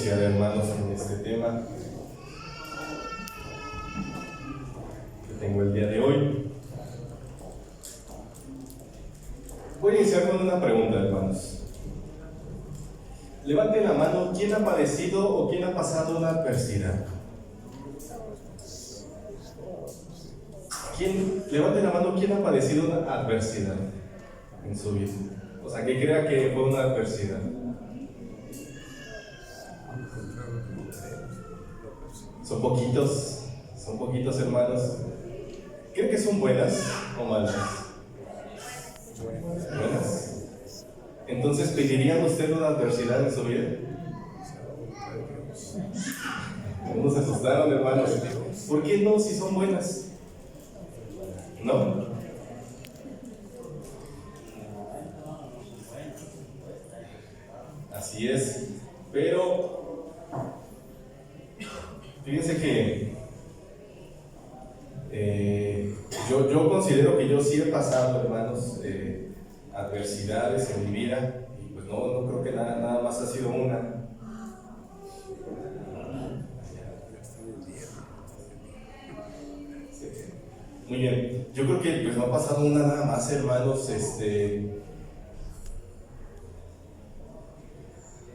iniciar, hermanos, en este tema que tengo el día de hoy. Voy a iniciar con una pregunta, hermanos. Levanten la mano, ¿quién ha padecido o quién ha pasado una adversidad? Levanten la mano, ¿quién ha padecido una adversidad en su vida? O sea, que crea que fue una adversidad. Son poquitos, hermanos. ¿Creen que son buenas o malas? Buenas. Entonces, ¿pedirían usted una adversidad en su vida? No se asustaron, hermanos. ¿Por qué no, si son buenas? ¿No? Así es. Pero fíjense que yo considero que yo sí he pasado, hermanos, adversidades en mi vida, y pues no creo que nada más ha sido una. Muy bien, yo creo que pues no ha pasado una nada más, hermanos,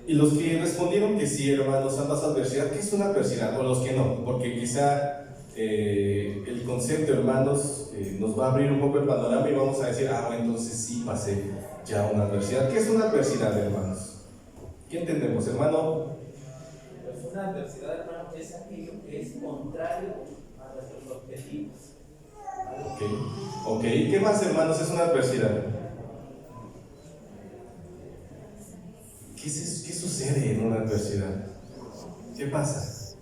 y los que respondieron que sí, hermanos, han pasado adversidad, ¿qué es una adversidad? O los que no, porque quizá el concepto, hermanos, nos va a abrir un poco el panorama y vamos a decir, bueno, entonces sí pasé ya una adversidad. ¿Qué es una adversidad, hermanos? ¿Qué entendemos, hermano? Pues una adversidad, hermano, es aquello que es contrario a nuestros objetivos. Ok, ¿qué más, hermanos, es una adversidad? ¿Qué sucede en una adversidad? ¿Qué pasa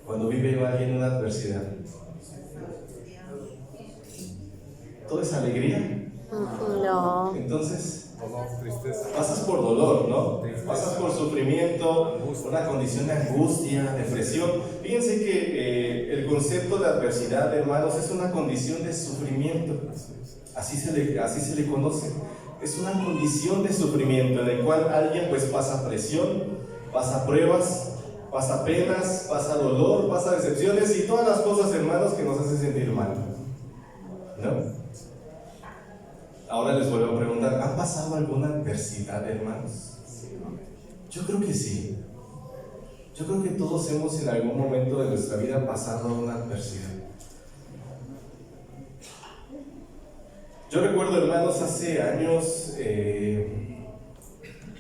cuando vive alguien una adversidad? ¿Todo es alegría? No. Entonces, pasas por dolor, ¿no? Pasas por sufrimiento, una condición de angustia, depresión. Fíjense que el concepto de adversidad, hermanos, es una condición de sufrimiento. Así se le conoce. Es una condición de sufrimiento en el cual alguien pues pasa presión, pasa pruebas, pasa penas, pasa dolor, pasa decepciones y todas las cosas, hermanos, que nos hacen sentir mal, ¿no? Ahora les vuelvo a preguntar, ¿han pasado alguna adversidad, hermanos? Yo creo que sí. Yo creo que todos hemos en algún momento de nuestra vida pasado una adversidad. Yo recuerdo, hermanos, hace años,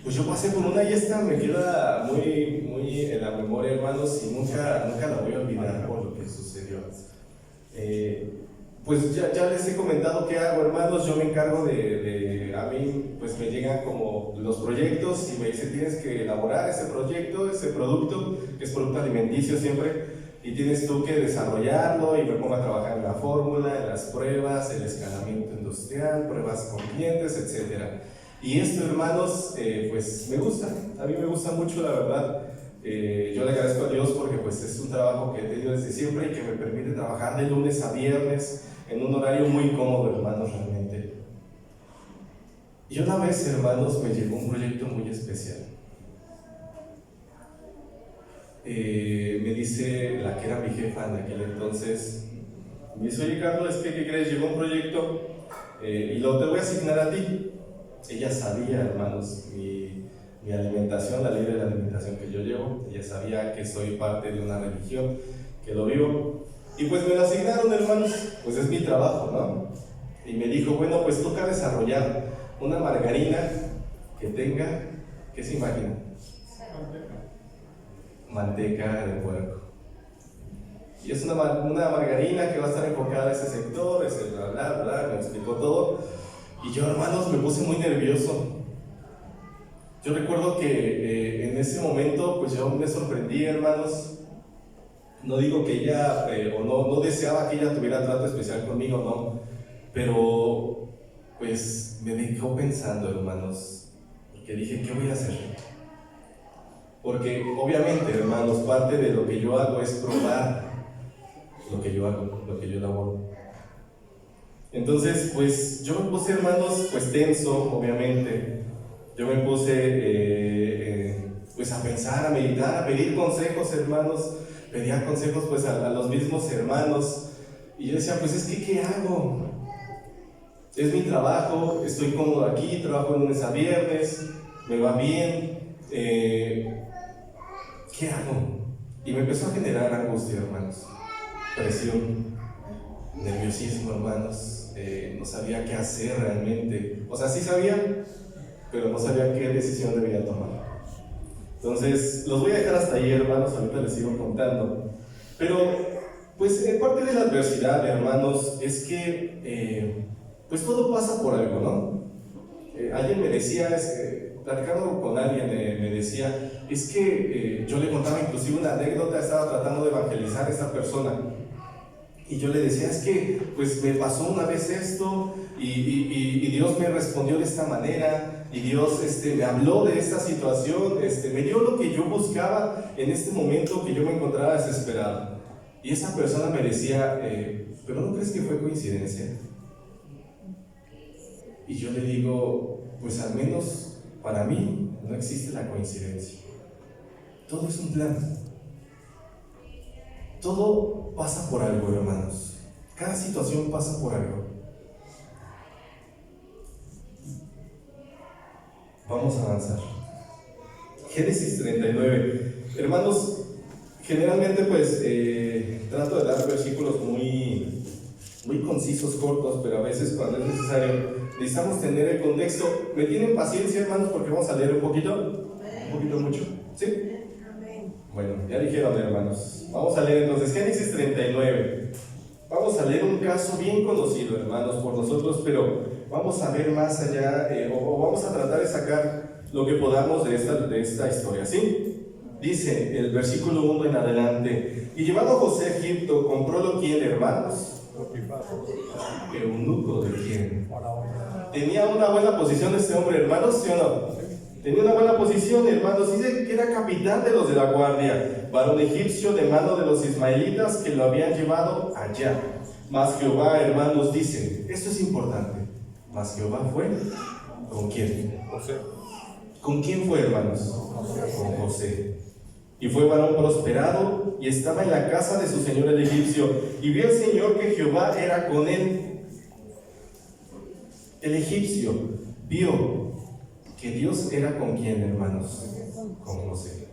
pues yo pasé por una y esta me queda muy en la memoria, hermanos, y nunca la voy a olvidar por lo que sucedió. Pues ya les he comentado qué hago, hermanos. Yo me encargo a mí pues me llegan como los proyectos y me dicen tienes que elaborar ese proyecto, ese producto, que es producto alimenticio siempre, y tienes tú que desarrollarlo, y me pongo a trabajar en la fórmula, en las pruebas, el escalamiento industrial, pruebas con clientes, etc. Y esto, hermanos, pues me gusta, a mí me gusta mucho, la verdad. Yo le agradezco a Dios porque pues es un trabajo que he tenido desde siempre y que me permite trabajar de lunes a viernes en un horario muy cómodo, hermanos, realmente. Y una vez, hermanos, me llegó un proyecto muy especial. Me dice la que era mi jefa en aquel entonces, me dice, oye Carlos, ¿qué crees? Llegó un proyecto y te voy a asignar a ti. Ella sabía, hermanos, mi alimentación, la ley de la alimentación que yo llevo. Ella sabía que soy parte de una religión, que lo vivo. Y pues me lo asignaron, hermanos, pues es mi trabajo, ¿no? Y me dijo, bueno, pues toca desarrollar una margarina que tenga, ¿qué se imagina? Manteca de puerco. Y es una margarina que va a estar enfocada a ese sector, ese bla, me explicó todo. Y yo, hermanos, me puse muy nervioso. Yo recuerdo que en ese momento, pues yo me sorprendí, hermanos. No digo que ella, o no deseaba que ella tuviera trato especial conmigo, no. Pero, pues, me dejó pensando, hermanos. Porque dije, ¿qué voy a hacer? Porque, obviamente, hermanos, parte de lo que yo hago es probar lo que yo hago, lo que yo elaboro. Entonces, pues, yo me puse, hermanos, pues tenso, obviamente. Yo me puse, pues a pensar, a meditar, a pedir consejos, hermanos. Pedía consejos pues a los mismos hermanos. Y yo decía, pues es que ¿qué hago? Es mi trabajo, estoy cómodo aquí, trabajo de lunes a viernes, me va bien. ¿Qué hago? Y me empezó a generar angustia, hermanos. Presión, nerviosismo, hermanos. No sabía qué hacer realmente. O sea, sí sabía, pero no sabía qué decisión debía tomar. Entonces, los voy a dejar hasta ahí, hermanos, ahorita les sigo contando. Pero, pues, en parte de la adversidad, hermanos, es que, pues, todo pasa por algo, ¿no? Alguien me decía, platicando con alguien, me decía, es que yo le contaba inclusive una anécdota, estaba tratando de evangelizar a esta persona. Y yo le decía, es que, pues, me pasó una vez esto, y Dios me respondió de esta manera, y Dios me habló de esta situación, me dio lo que yo buscaba en este momento que yo me encontraba desesperado. Y esa persona me decía, ¿pero no crees que fue coincidencia? Y yo le digo, pues al menos para mí no existe la coincidencia. Todo es un plan. Todo pasa por algo, hermanos. Cada situación pasa por algo. Vamos a avanzar. Génesis 39. Hermanos, generalmente pues trato de dar versículos muy concisos, cortos, pero a veces cuando es necesario necesitamos tener el contexto. ¿Me tienen paciencia, hermanos? Porque vamos a leer un poquito. ¿Un poquito mucho? ¿Sí? Bueno, ya dijeron, hermanos. Vamos a leer entonces Génesis 39. Vamos a leer un caso bien conocido, hermanos, por nosotros, pero vamos a ver más allá, o vamos a tratar de sacar lo que podamos de esta historia, ¿sí? Dice el versículo 1 en adelante: y llevando a José a Egipto, ¿comprólo quién, hermanos? ¿Eunuco de quién? ¿Tenía una buena posición este hombre, hermanos, sí o no? Tenía una buena posición, hermanos. Dice que era capitán de los de la guardia, varón egipcio de mano de los ismaelitas que lo habían llevado allá. Mas Jehová, hermanos, dice, esto es importante. Mas Jehová fue, ¿con quién? José. ¿Con quién fue, hermanos? Con José. Y fue varón prosperado y estaba en la casa de su señor el egipcio. Y vio el Señor que Jehová era con él. El egipcio vio que Dios era con quién, hermanos, con José.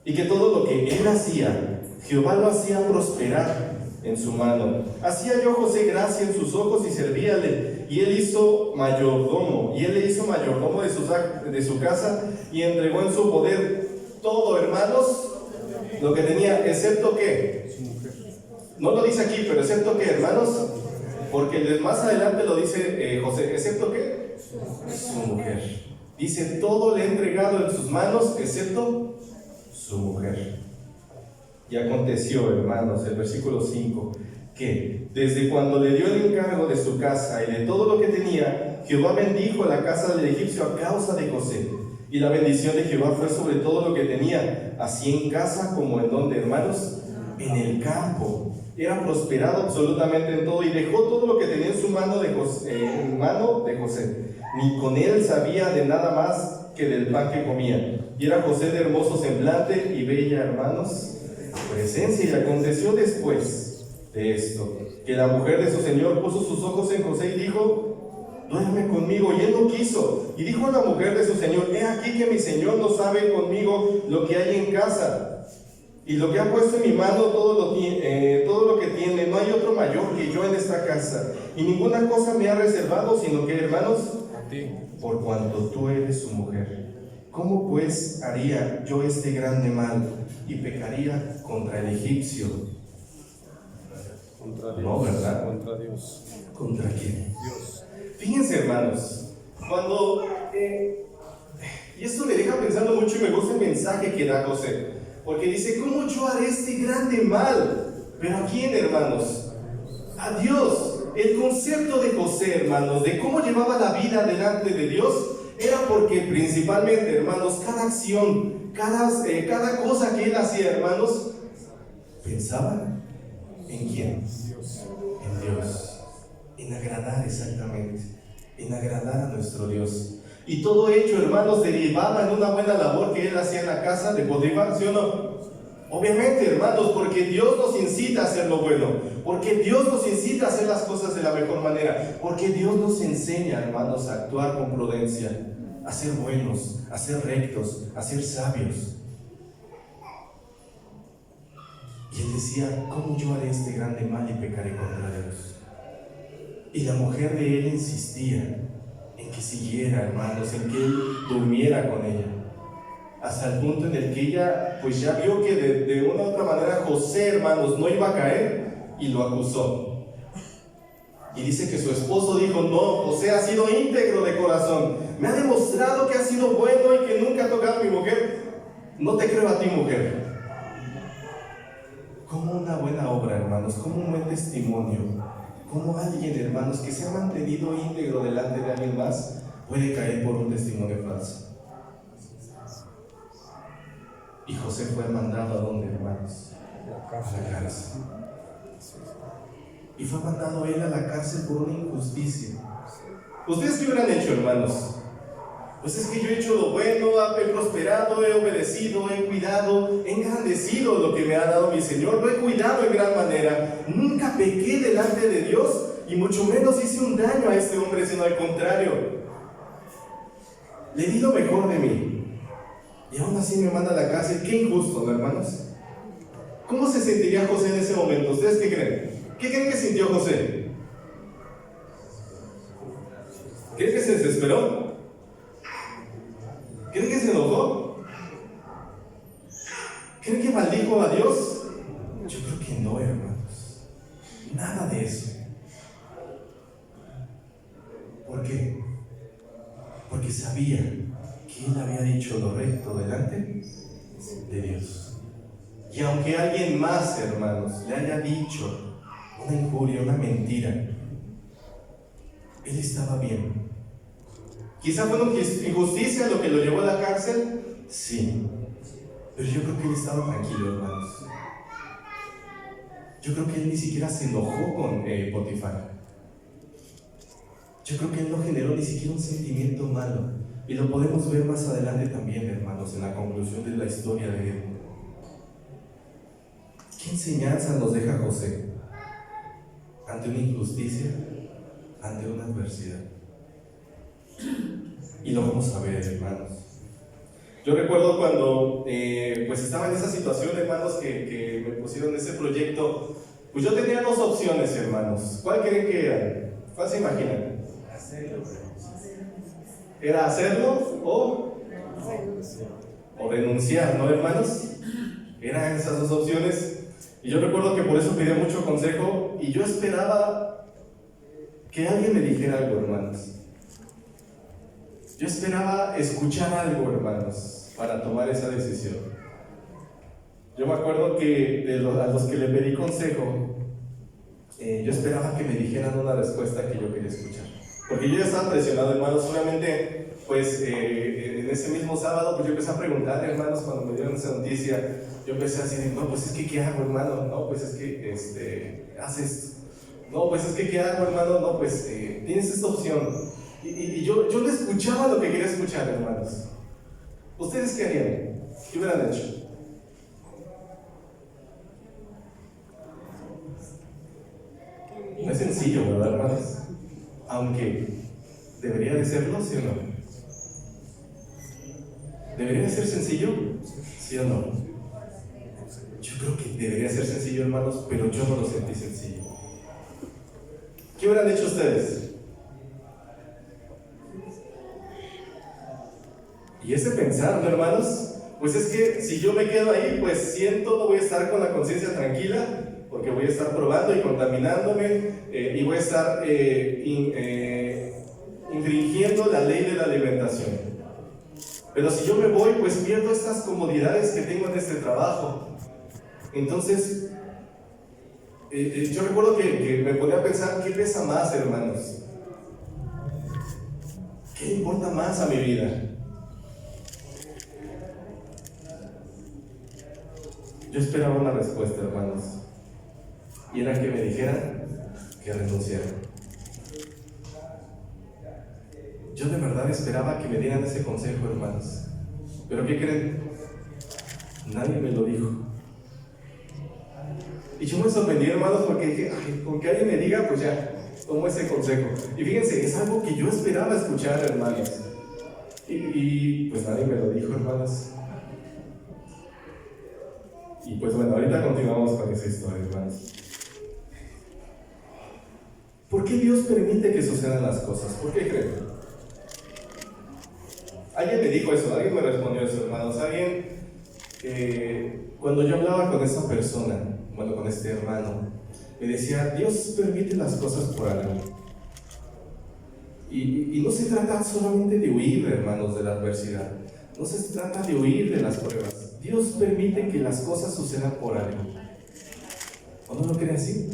Y que todo lo que él hacía, Jehová lo hacía prosperar en su mano. Hacía yo José gracia en sus ojos y servíale. Y él hizo mayordomo. Y él le hizo mayordomo de su casa y entregó en su poder todo, hermanos, lo que tenía, excepto que, no lo dice aquí, pero excepto que, hermanos, porque más adelante lo dice José, excepto que, su mujer. Dice, todo le ha entregado en sus manos, excepto su mujer. Y aconteció, hermanos, el versículo 5, que desde cuando le dio el encargo de su casa y de todo lo que tenía, Jehová bendijo la casa del egipcio a causa de José. Y la bendición de Jehová fue sobre todo lo que tenía, así en casa como en donde, hermanos, en el campo. Era prosperado absolutamente en todo y dejó todo lo que tenía en su mano de José. Ni con él sabía de nada más que del pan que comía. Y era José de hermoso semblante y bella, hermanos, presencia. Y aconteció después de esto, que la mujer de su señor puso sus ojos en José y dijo, duerme conmigo. Y él no quiso. Y dijo a la mujer de su señor, he aquí que mi señor no sabe conmigo lo que hay en casa. Y lo que ha puesto en mi mano, todo lo que tiene, no hay otro mayor que yo en esta casa. Y ninguna cosa me ha reservado, sino que, hermanos, por cuanto tú eres su mujer. ¿Cómo pues haría yo este grande mal y pecaría contra el egipcio? Contra Dios. No, ¿verdad? Contra Dios. ¿Contra quién? Dios. Fíjense, hermanos, cuando... y esto me deja pensando mucho y me gusta el mensaje que da José. Porque dice, ¿cómo yo haré este grande mal? ¿Pero a quién, hermanos? A Dios. El concepto de José, hermanos, de cómo llevaba la vida delante de Dios, era porque principalmente, hermanos, cada acción, cada cosa que él hacía, hermanos, pensaba ¿en quién? Dios. En Dios. En agradar exactamente. En agradar a nuestro Dios. Y todo ello, hermanos, derivaba en una buena labor que él hacía en la casa de Potifar, ¿sí o no? Obviamente, hermanos, porque Dios nos incita a hacer lo bueno, porque Dios nos incita a hacer las cosas de la mejor manera, porque Dios nos enseña, hermanos, a actuar con prudencia, a ser buenos, a ser rectos, a ser sabios. Y él decía, ¿cómo yo haré este grande mal y pecaré contra Dios? Y la mujer de él insistía en que siguiera, hermanos, en que él durmiera con ella, hasta el punto en el que ella pues ya vio que de una u otra manera José, hermanos, no iba a caer, y lo acusó. Y dice que su esposo dijo, no, José ha sido íntegro de corazón, me ha demostrado que ha sido bueno y que nunca ha tocado a mi mujer. No te creo a ti, mujer. Como una buena obra, hermanos, como un buen testimonio, como alguien, hermanos, que se ha mantenido íntegro delante de alguien más, puede caer por un testimonio falso. Y José fue mandado ¿a dónde, hermanos? A la cárcel. Y fue mandado él a la cárcel por una injusticia. ¿Ustedes qué hubieran hecho, hermanos? Pues es que yo he hecho lo bueno, he prosperado, he obedecido, he cuidado, he engrandecido lo que me ha dado mi Señor, lo he cuidado en gran manera. Nunca pequé delante de Dios y mucho menos hice un daño a este hombre, sino al contrario. Le di lo mejor de mí. Y aún así me manda a la cárcel. Qué injusto, ¿no, hermanos? ¿Cómo se sentiría José en ese momento? ¿Ustedes qué creen? ¿Qué creen que sintió José? ¿Creen que se desesperó? ¿Creen que se enojó? ¿Creen que maldijo a Dios? Yo creo que no, hermanos. Nada de eso. ¿Por qué? Porque sabía que él había dicho lo recto delante de Dios. Y aunque alguien más, hermanos, le haya dicho una injuria, una mentira, él estaba bien. Quizá fue una injusticia lo que lo llevó a la cárcel, sí, pero yo creo que él estaba tranquilo, hermanos. Yo creo que él ni siquiera se enojó con Potifar. Yo creo que él no generó ni siquiera un sentimiento malo. Y lo podemos ver más adelante también, hermanos, en la conclusión de la historia de él. ¿Qué enseñanza nos deja José ante una injusticia, ante una adversidad? Y lo vamos a ver, hermanos. Yo recuerdo cuando pues estaba en esa situación, hermanos, que me pusieron ese proyecto. Pues yo tenía dos opciones, hermanos. ¿Cuál creen que era? ¿Cuál se imaginan? Era hacerlo o renunciar, ¿no, hermanos? Eran esas dos opciones. Y yo recuerdo que por eso pedía mucho consejo y yo esperaba que alguien me dijera algo, hermanos. Yo esperaba escuchar algo, hermanos, para tomar esa decisión. Yo me acuerdo que a los que le pedí consejo, yo esperaba que me dijeran una respuesta que yo quería escuchar. Porque yo ya estaba presionado, hermanos. Obviamente, pues en ese mismo sábado, pues yo empecé a preguntar, hermanos, cuando me dieron esa noticia. Yo empecé a decir, no, pues es que ¿qué hago, hermano? No, pues es que haz esto. No, pues es que ¿qué hago, hermano? No, pues tienes esta opción. Y yo no escuchaba lo que quería escuchar, hermanos. ¿Ustedes qué harían? ¿Qué hubieran hecho? No es sencillo, ¿verdad, hermanos? Aunque debería de serlo, ¿sí o no? ¿Debería de ser sencillo? ¿Sí o no? Yo creo que debería ser sencillo, hermanos, pero yo no lo sentí sencillo. ¿Qué hubieran hecho ustedes? Y ese pensar, ¿no, hermanos? Pues es que si yo me quedo ahí, pues siento, no voy a estar con la conciencia tranquila, porque voy a estar probando y contaminándome, y voy a estar infringiendo la ley de la alimentación. Pero si yo me voy, pues pierdo estas comodidades que tengo en este trabajo. Entonces, yo recuerdo que me ponía a pensar, ¿qué pesa más, hermanos? ¿Qué importa más a mi vida? Yo esperaba una respuesta, hermanos, y era que me dijeran que renunciara. Yo de verdad esperaba que me dieran ese consejo, hermanos. ¿Pero qué creen? Nadie me lo dijo. Y yo me sorprendí, hermanos, porque dije, ay, con que alguien me diga, pues ya, tomo ese consejo. Y fíjense, es algo que yo esperaba escuchar, hermanos. Y pues nadie me lo dijo, hermanos. Y pues bueno, ahorita continuamos con esa historia, hermanos. ¿Por qué Dios permite que sucedan las cosas? ¿Por qué creen? Alguien me dijo eso, alguien me respondió eso, hermanos. Alguien, cuando yo hablaba con esa persona, bueno, con este hermano, me decía, Dios permite las cosas por algo. Y no se trata solamente de huir, hermanos, de la adversidad. No se trata de huir de las pruebas. Dios permite que las cosas sucedan por algo. ¿O no lo creen así?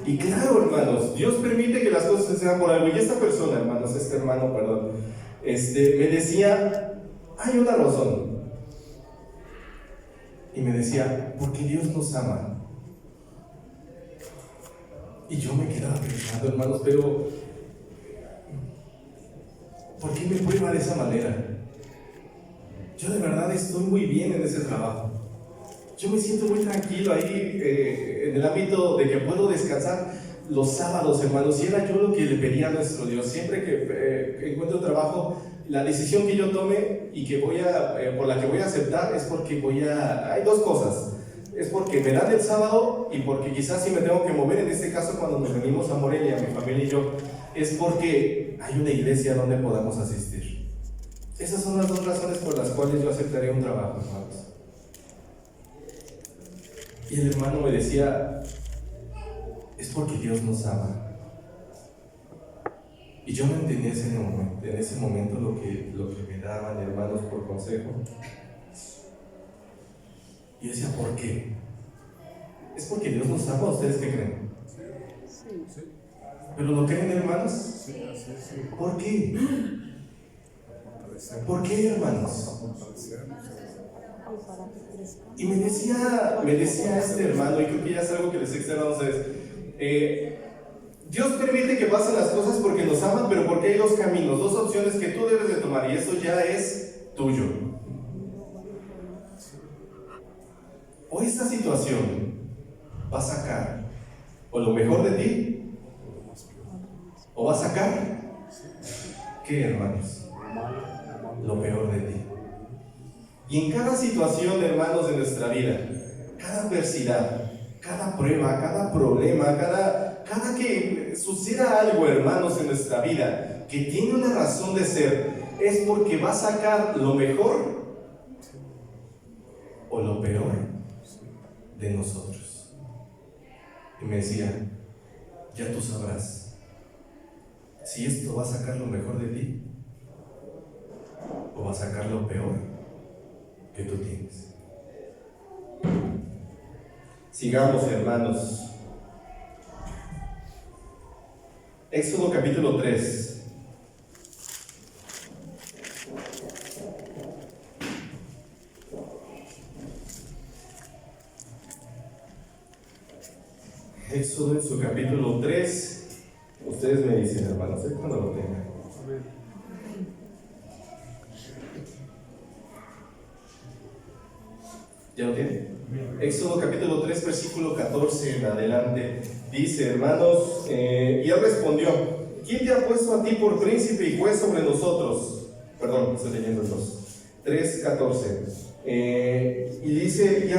Y claro, hermanos, Dios permite que las cosas sucedan por algo. Y esta persona, hermanos, este hermano, perdón, me decía, hay una razón. Y me decía, porque Dios nos ama. Y yo me quedaba pensando, hermanos, pero ¿por qué me prueba de esa manera? Yo de verdad estoy muy bien en ese trabajo. Yo me siento muy tranquilo ahí en el ámbito de que puedo descansar los sábados, hermanos. Y era yo lo que le pedía a nuestro Dios. Siempre que encuentro trabajo, la decisión que yo tome y que por la que voy a aceptar es porque hay dos cosas. Es porque me dan el sábado y porque quizás si me tengo que mover, en este caso cuando nos venimos a Morelia, mi familia y yo, es porque hay una iglesia donde podamos asistir. Esas son las dos razones por las cuales yo aceptaría un trabajo, hermanos. Y el hermano me decía, es porque Dios nos ama. Y yo no entendí en ese momento lo que me daban, hermanos, por consejo. Y yo decía, ¿por qué? ¿Es porque Dios nos ama? ¿Ustedes qué creen? Sí. ¿Pero lo creen, hermanos? Sí. ¿Por qué? ¿Por qué, hermanos? Y me decía este hermano, y creo que ya es algo que les he externado a ustedes, Dios permite que pasen las cosas porque nos aman, pero porque hay dos caminos, dos opciones que tú debes de tomar, y eso ya es tuyo. O esta situación va a sacar o lo mejor de ti, o va a sacar, ¿qué, hermanos? Lo peor de ti. Y en cada situación, hermanos, de nuestra vida, cada adversidad, cada prueba, cada problema, cada que suceda algo, hermanos, en nuestra vida, que tiene una razón de ser, es porque va a sacar lo mejor o lo peor de nosotros. Y me decía, ya tú sabrás si esto va a sacar lo mejor de ti o va a sacar lo peor que tú tienes. Sigamos, hermanos. Éxodo capítulo 3. Éxodo en su capítulo 3. Ustedes me dicen, hermanos, cuando lo tengan. ¿Ya lo tienen? Éxodo capítulo 3, versículo 14 en adelante. Dice, hermanos, y él respondió, ¿quién te ha puesto a ti por príncipe y juez sobre nosotros? Perdón, estoy leyendo el 2. 3, 14. Y dice, y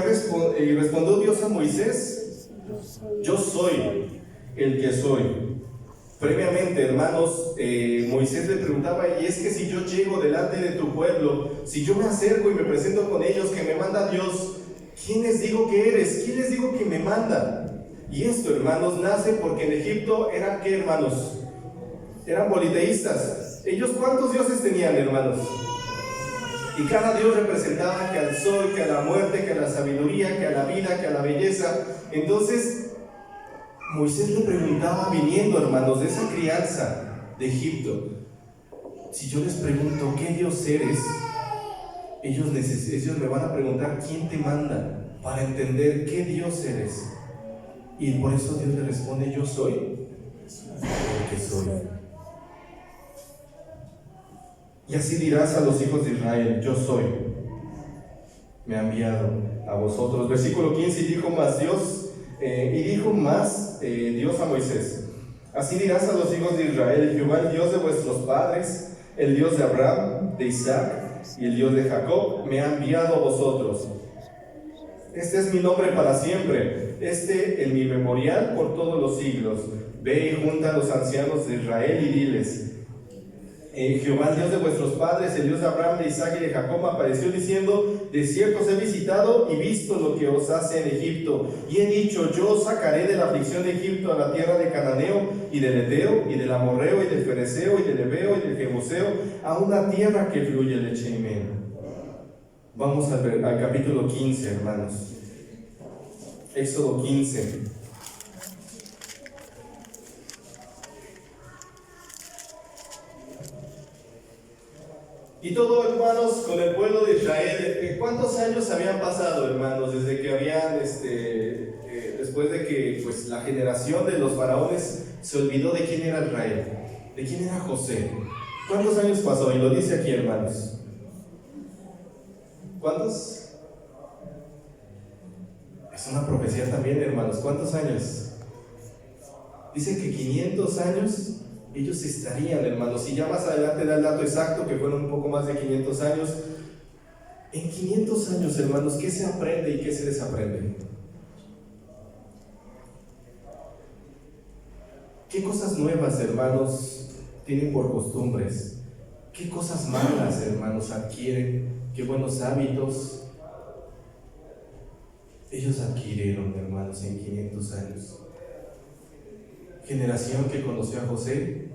respondió Dios a Moisés, yo soy el que soy. Previamente, hermanos, Moisés le preguntaba, y es que si yo llego delante de tu pueblo, si yo me acerco y me presento con ellos, que me manda Dios, ¿quién les digo que eres? ¿Quién les digo que me manda? Y esto, hermanos, nace porque en Egipto eran, ¿qué, hermanos? Eran politeístas. ¿Ellos cuántos dioses tenían, hermanos? Y cada dios representaba que al sol, que a la muerte, que a la sabiduría, que a la vida, que a la belleza. Entonces, Moisés le preguntaba, viniendo, hermanos, de esa crianza de Egipto, si yo les pregunto, ¿qué Dios eres? Ellos me van a preguntar, ¿quién te manda? Para entender qué Dios eres. Y por eso Dios le responde, yo soy el que soy. Y así dirás a los hijos de Israel: yo soy, me ha enviado a vosotros. Versículo 15, y dijo más Dios a Moisés: así dirás a los hijos de Israel: Jehová, el Dios de vuestros padres, el Dios de Abraham, de Isaac y el Dios de Jacob, me ha enviado a vosotros. Este es mi nombre para siempre, en mi memorial por todos los siglos. Ve y junta a los ancianos de Israel y diles: Jehová, el Dios de vuestros padres, el Dios de Abraham, de Isaac y de Jacob, me apareció diciendo: de cierto os he visitado y visto lo que os hace en Egipto, y he dicho: yo os sacaré de la aflicción de Egipto, a la tierra de Cananeo y del Eteo y del Amorreo y del Fereceo y del Heveo y del Jebuseo, a una tierra que fluye leche y miel. Vamos al capítulo 15, hermanos. Éxodo 15. Y todo, hermanos, con el pueblo de Israel, ¿cuántos años habían pasado, hermanos, desde que habían, después de que pues, la generación de los faraones se olvidó de quién era Israel, de quién era José? ¿Cuántos años pasó? Y lo dice aquí, hermanos. ¿Cuántos? Es una profecía también, hermanos. ¿Cuántos años? Dice que 500 años ellos estarían, hermanos. Y ya más adelante da el dato exacto, que fueron un poco más de 500 años. En 500 años, hermanos, ¿qué se aprende y qué se desaprende? ¿Qué cosas nuevas, hermanos, tienen por costumbres? ¿Qué cosas malas, hermanos, adquieren? ¿Qué buenos hábitos ellos adquirieron, hermanos, en 500 años? Generación que conoció a José,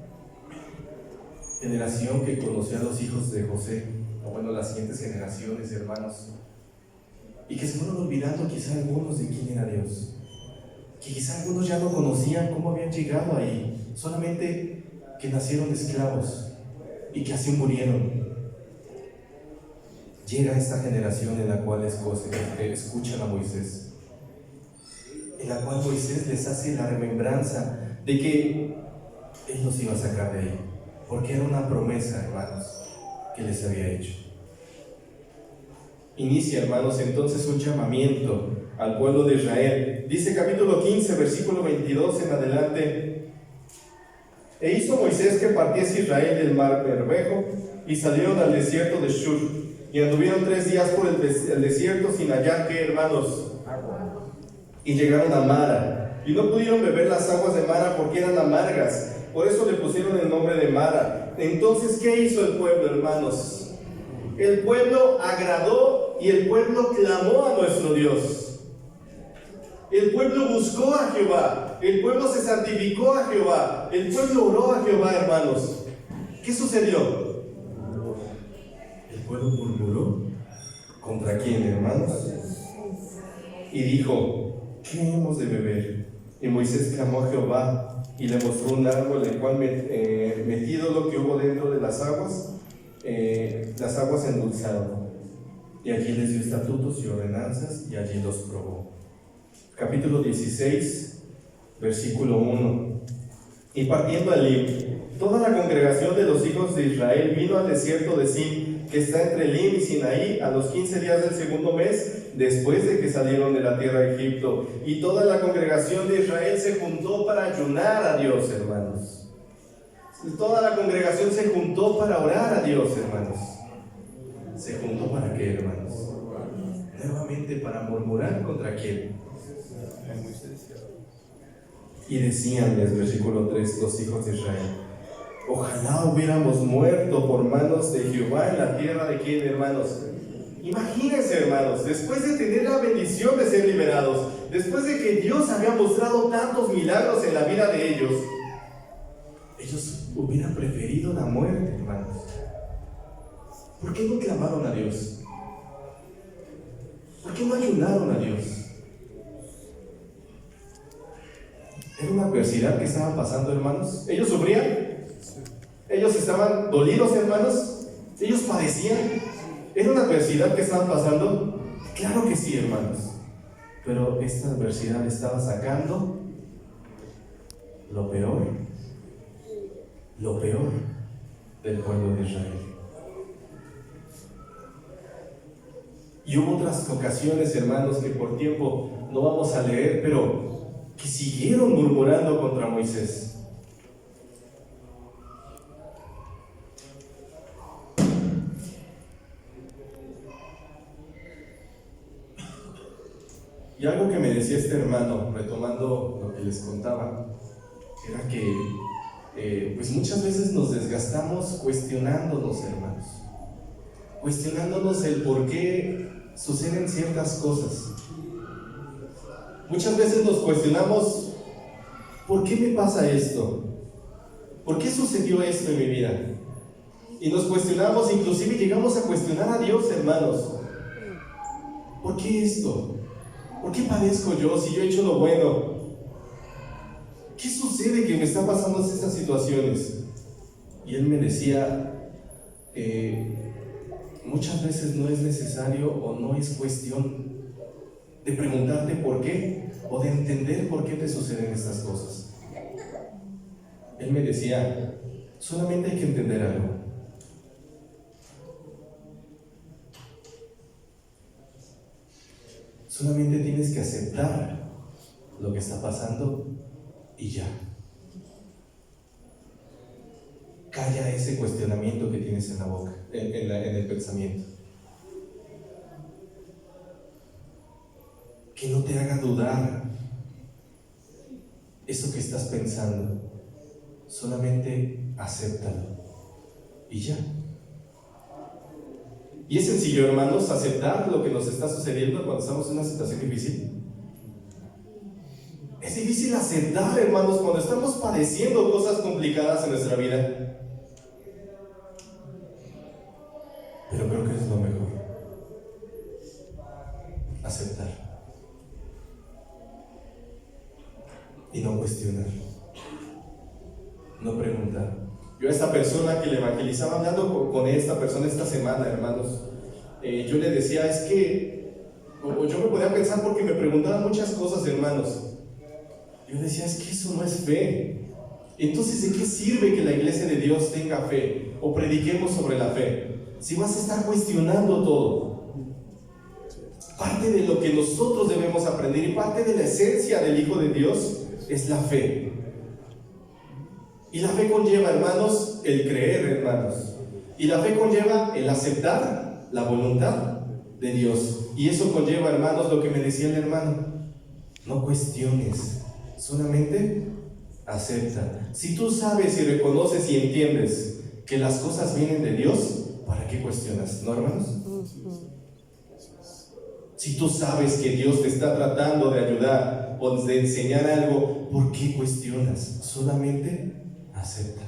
generación que conoció a los hijos de José, o bueno, las siguientes generaciones, hermanos, y que se fueron olvidando quizá algunos de quién era Dios, que quizá algunos ya no conocían cómo habían llegado ahí, solamente que nacieron esclavos y que así murieron. Llega esta generación en la cual escuchan a Moisés, en la cual Moisés les hace la remembranza de que Él los iba a sacar de ahí, porque era una promesa, hermanos, que les había hecho. Inicia, hermanos, entonces un llamamiento al pueblo de Israel. Dice capítulo 15, versículo 22 en adelante: e hizo Moisés que partiese Israel del mar Bermejo, y salieron al desierto de Shur, y anduvieron 3 días por el desierto sin hallar qué, hermanos, y llegaron a Mara, y no pudieron beber las aguas de Mara porque eran amargas, por eso le pusieron el nombre de Mara. Entonces, ¿qué hizo el pueblo, hermanos? El pueblo agradó y el pueblo clamó a nuestro Dios. El pueblo buscó a Jehová, el pueblo se santificó a Jehová, el pueblo oró a Jehová, hermanos. ¿Qué sucedió? El pueblo murmuró. ¿Contra quién, hermanos? Y dijo: ¿qué hemos de beber? Y Moisés clamó a Jehová y le mostró un árbol, el cual metido lo que hubo dentro de las aguas endulzaron. Y allí les dio estatutos y ordenanzas, y allí los probó. Capítulo 16, versículo 1. Y partiendo Elim, toda la congregación de los hijos de Israel vino al desierto de Sin, que está entre Elim y Sinaí, a los 15 días del segundo mes, después de que salieron de la tierra de Egipto. Y toda la congregación de Israel se juntó para ayunar a Dios, hermanos. Toda la congregación se juntó para orar a Dios, hermanos. ¿Se juntó para qué, hermanos? Nuevamente para murmurar. ¿Contra quién? Y decíanles, versículo 3, los hijos de Israel: ojalá hubiéramos muerto por manos de Jehová en la tierra de quién, hermanos. Imagínense, hermanos, después de tener la bendición de ser liberados, después de que Dios había mostrado tantos milagros en la vida de ellos hubieran preferido la muerte, hermanos. ¿Por qué no clamaron a Dios? ¿Por qué no ayunaron a Dios? Era una adversidad que estaban pasando, hermanos. Ellos sufrían, ellos estaban dolidos, hermanos, ellos padecían. ¿Era una adversidad que estaban pasando? Claro que sí, hermanos. Pero esta adversidad estaba sacando lo peor del pueblo de Israel. Y hubo otras ocasiones, hermanos, que por tiempo no vamos a leer, pero que siguieron murmurando contra Moisés. Y algo que me decía este hermano, retomando lo que les contaba, era que pues muchas veces nos desgastamos cuestionándonos, hermanos, cuestionándonos el por qué suceden ciertas cosas. Muchas veces nos cuestionamos, ¿por qué me pasa esto? ¿Por qué sucedió esto en mi vida? Y nos cuestionamos, inclusive llegamos a cuestionar a Dios, hermanos. ¿Por qué esto? ¿Por qué padezco yo si yo he hecho lo bueno? ¿Qué sucede que me están pasando estas situaciones? Y él me decía, muchas veces no es necesario o no es cuestión de preguntarte por qué o de entender por qué te suceden estas cosas. Él me decía, solamente hay que entender algo. Solamente tienes que aceptar lo que está pasando y ya. Calla ese cuestionamiento que tienes en la boca, en el pensamiento. Que no te haga dudar eso que estás pensando. Solamente acéptalo y ya. Y es sencillo, hermanos, aceptar lo que nos está sucediendo cuando estamos en una situación difícil. Es difícil aceptar, hermanos, cuando estamos padeciendo cosas complicadas en nuestra vida. Pero creo que es lo mejor. Aceptar. Y no cuestionar. No preguntar. Yo a esta persona que le evangelizaba, hablando con esta persona esta semana, hermanos, yo le decía, es que, o yo me podía pensar porque me preguntaban muchas cosas, hermanos. Yo decía, es que eso no es fe. Entonces, ¿de qué sirve que la iglesia de Dios tenga fe o prediquemos sobre la fe si vas a estar cuestionando todo? Parte de lo que nosotros debemos aprender y parte de la esencia del Hijo de Dios es la fe. Y la fe conlleva, hermanos, el creer, hermanos. Y la fe conlleva el aceptar la voluntad de Dios. Y eso conlleva, hermanos, lo que me decía el hermano. No cuestiones, solamente acepta. Si tú sabes y reconoces y entiendes que las cosas vienen de Dios, ¿para qué cuestionas? ¿No, hermanos? Si tú sabes que Dios te está tratando de ayudar o de enseñar algo, ¿por qué cuestionas? Solamente acepta.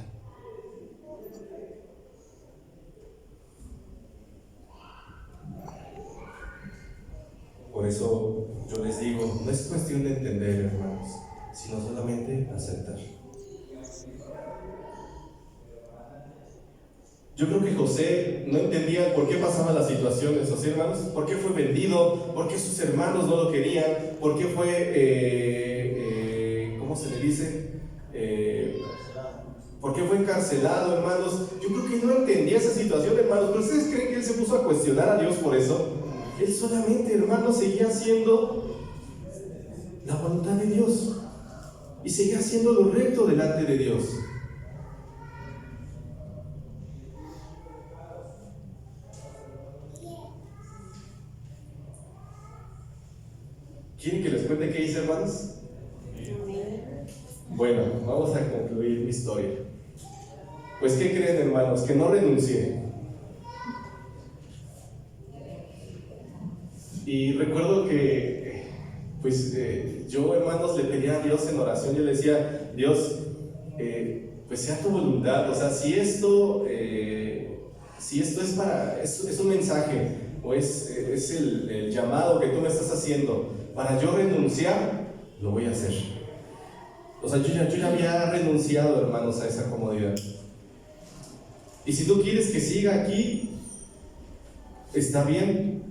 Por eso yo les digo, no es cuestión de entender, hermanos, sino solamente aceptar. Yo creo que José no entendía por qué pasaban las situaciones, ¿sí, hermanos? ¿Por qué fue vendido? ¿Por qué sus hermanos no lo querían? ¿Por qué fue, ¿cómo se le dice? ¿Por qué fue encarcelado, hermanos? Yo creo que no entendía esa situación, hermanos. ¿Pero ustedes creen que él se puso a cuestionar a Dios por eso? Él solamente, hermanos, seguía haciendo la voluntad de Dios y seguía haciendo lo recto delante de Dios. ¿Quieren que les cuente qué hice, hermanos? Bueno, vamos a concluir mi historia. Pues, ¿qué creen, hermanos? Que no renuncié. Y recuerdo que, pues, yo, hermanos, le pedía a Dios en oración. Yo le decía, Dios, pues sea tu voluntad. O sea, si esto es para, es un mensaje, o es el llamado que tú me estás haciendo para yo renunciar, lo voy a hacer. O sea, yo ya había renunciado, hermanos, a esa comodidad. Y si tú quieres que siga aquí, está bien,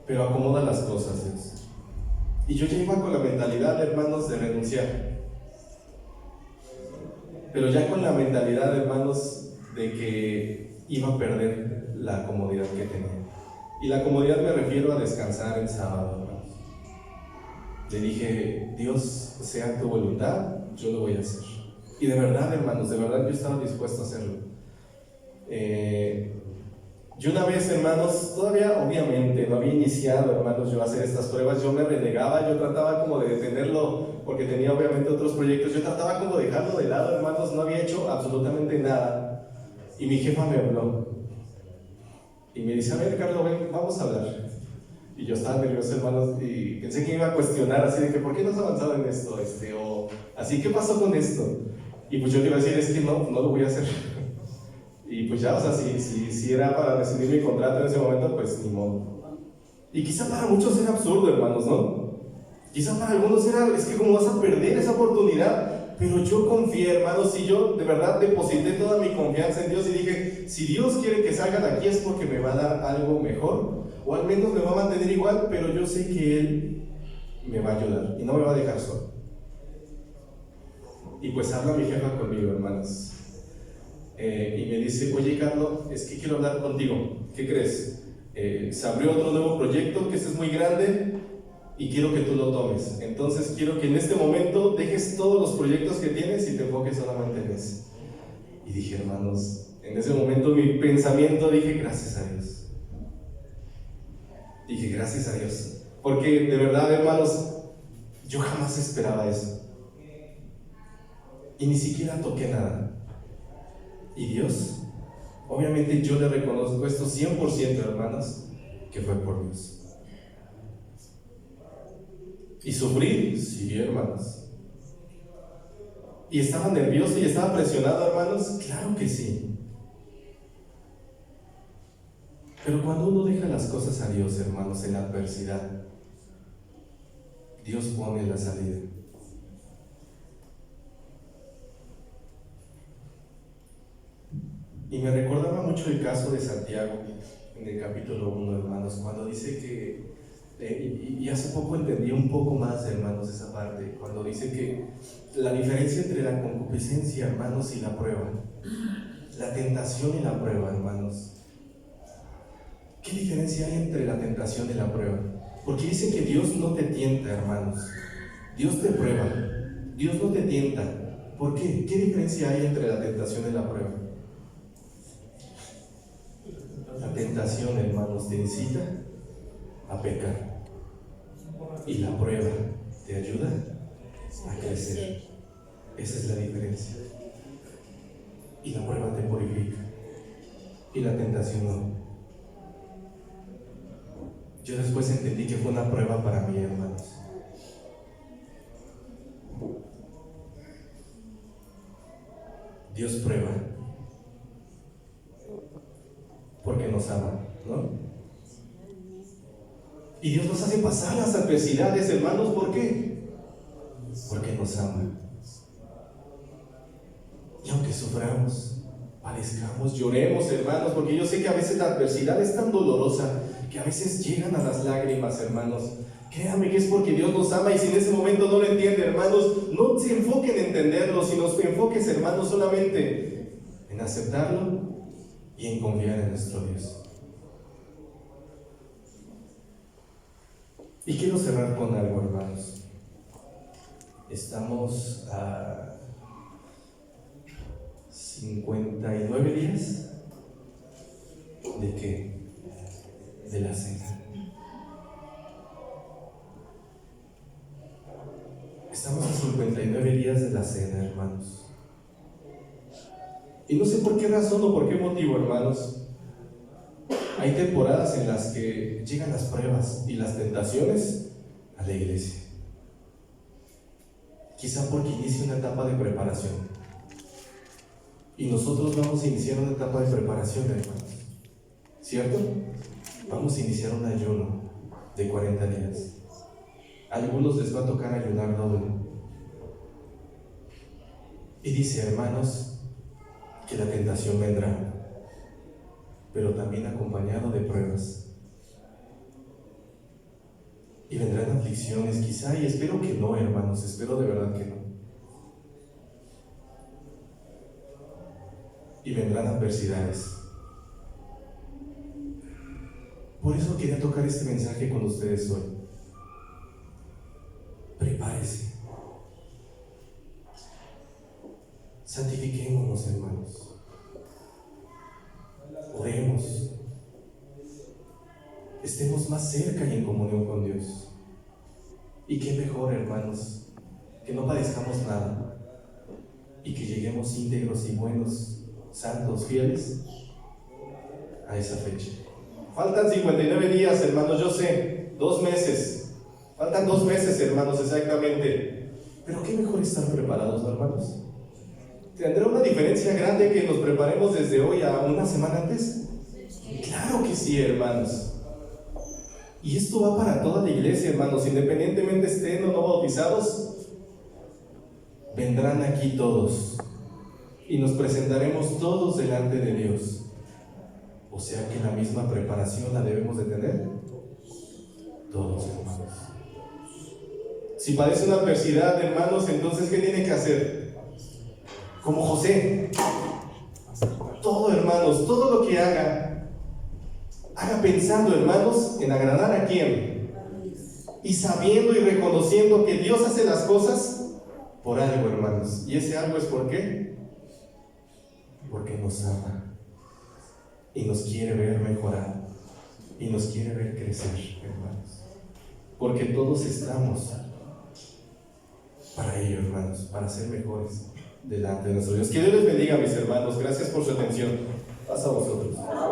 pero acomoda las cosas, Dios. Y yo ya iba con la mentalidad, hermanos, de renunciar. Pero ya con la mentalidad, hermanos, de que iba a perder la comodidad que tenía. Y la comodidad me refiero a descansar el sábado, hermanos. Le dije, Dios, sea tu voluntad, yo lo voy a hacer. Y de verdad, hermanos, de verdad yo estaba dispuesto a hacerlo. Yo una vez, hermanos, todavía obviamente no había iniciado, hermanos, yo a hacer estas pruebas. Yo me renegaba, yo trataba como de detenerlo porque tenía obviamente otros proyectos. Yo trataba como de dejarlo de lado, hermanos, no había hecho absolutamente nada. Y mi jefa me habló y me dice, a ver, Carlos, ven, vamos a hablar. Y yo estaba nervioso, hermanos, y pensé que me iba a cuestionar así de que, ¿por qué no has avanzado en esto? O así, ¿qué pasó con esto? Y pues yo le iba a decir, es que no lo voy a hacer. Y pues ya, o sea, si era para rescindir mi contrato en ese momento, pues ni modo. Y quizá para muchos era absurdo, hermanos, ¿no? Quizá para algunos era, es que cómo vas a perder esa oportunidad. Pero yo confié, hermanos, y yo de verdad deposité toda mi confianza en Dios y dije, si Dios quiere que salga de aquí es porque me va a dar algo mejor, o al menos me va a mantener igual, pero yo sé que Él me va a ayudar y no me va a dejar solo. Y pues habla mi jefa conmigo, hermanos. Y me dice, oye Carlos, es que quiero hablar contigo. ¿Qué crees? Se abrió otro nuevo proyecto que es muy grande y quiero que tú lo tomes. Entonces quiero que en este momento dejes todos los proyectos que tienes y te enfoques solamente en ese. Y dije, hermanos, en ese momento mi pensamiento, dije, gracias a Dios. Dije, gracias a Dios. Porque de verdad, hermanos, yo jamás esperaba eso. Y ni siquiera toqué nada. Y Dios, obviamente yo le reconozco esto 100%, hermanos, que fue por Dios. ¿Y sufrí? Sí, hermanos. ¿Y estaba nervioso y estaba presionado, hermanos? Claro que sí. Pero cuando uno deja las cosas a Dios, hermanos, en la adversidad, Dios pone la salida. Y me recordaba mucho el caso de Santiago, en el capítulo 1, hermanos, cuando dice que, y hace poco entendí un poco más, hermanos, esa parte, cuando dice que la diferencia entre la concupiscencia, hermanos, y la prueba, la tentación y la prueba, hermanos. ¿Qué diferencia hay entre la tentación y la prueba? Porque dice que Dios no te tienta, hermanos. Dios te prueba. Dios no te tienta. ¿Por qué? ¿Qué diferencia hay entre la tentación y la prueba? La tentación, hermanos, te incita a pecar. Y la prueba te ayuda a crecer. Esa es la diferencia. Y la prueba te purifica. Y la tentación no. Yo después entendí que fue una prueba para mí, hermanos. Dios prueba porque nos ama, ¿no? Y Dios nos hace pasar las adversidades, hermanos, ¿por qué? Porque nos ama. Y aunque suframos, padezcamos, lloremos, hermanos, porque yo sé que a veces la adversidad es tan dolorosa que a veces llegan a las lágrimas, hermanos. Créame que es porque Dios nos ama, y si en ese momento no lo entiende, hermanos, no se enfoquen en entenderlo, sino enfoques, hermanos, solamente en aceptarlo y en confiar en nuestro Dios. Y quiero cerrar con algo, hermanos. Estamos a 59 días ¿de qué? De la cena. Estamos a 59 días de la cena, hermanos. Y no sé por qué razón o por qué motivo, hermanos, hay temporadas en las que llegan las pruebas y las tentaciones a la iglesia. Quizá porque inicia una etapa de preparación. Y nosotros vamos a iniciar una etapa de preparación, hermanos. ¿Cierto? Vamos a iniciar un ayuno de 40 días. A algunos les va a tocar ayunar doble. Y dice, hermanos, que la tentación vendrá, pero también acompañado de pruebas. Y vendrán aflicciones quizá, y espero que no, hermanos, espero de verdad que no. Y vendrán adversidades. Por eso quería tocar este mensaje con ustedes hoy. Prepárese. Santifiquémonos, hermanos. Oremos. Estemos más cerca y en comunión con Dios. Y qué mejor, hermanos, que no padezcamos nada y que lleguemos íntegros y buenos, santos, fieles a esa fecha. Faltan 59 días, hermanos, yo sé, 2 meses. Faltan 2 meses, hermanos, exactamente. Pero qué mejor estar preparados, hermanos. ¿Tendrá una diferencia grande que nos preparemos desde hoy a una semana antes? Claro que sí, hermanos. Y esto va para toda la iglesia, hermanos, independientemente estén o no bautizados, vendrán aquí todos y nos presentaremos todos delante de Dios. O sea que la misma preparación la debemos de tener todos, hermanos. Si padece una adversidad, hermanos, entonces ¿qué tiene que hacer? Como José, todo, hermanos, todo lo que haga pensando, hermanos, en agradar a quién, y sabiendo y reconociendo que Dios hace las cosas por algo, hermanos. ¿Y ese algo es por qué? Porque nos ama y nos quiere ver mejorar y nos quiere ver crecer, hermanos, porque todos estamos para ello, hermanos, para ser mejores delante de nuestro Dios. Que Dios les bendiga, mis hermanos. Gracias por su atención. Pasa a vosotros.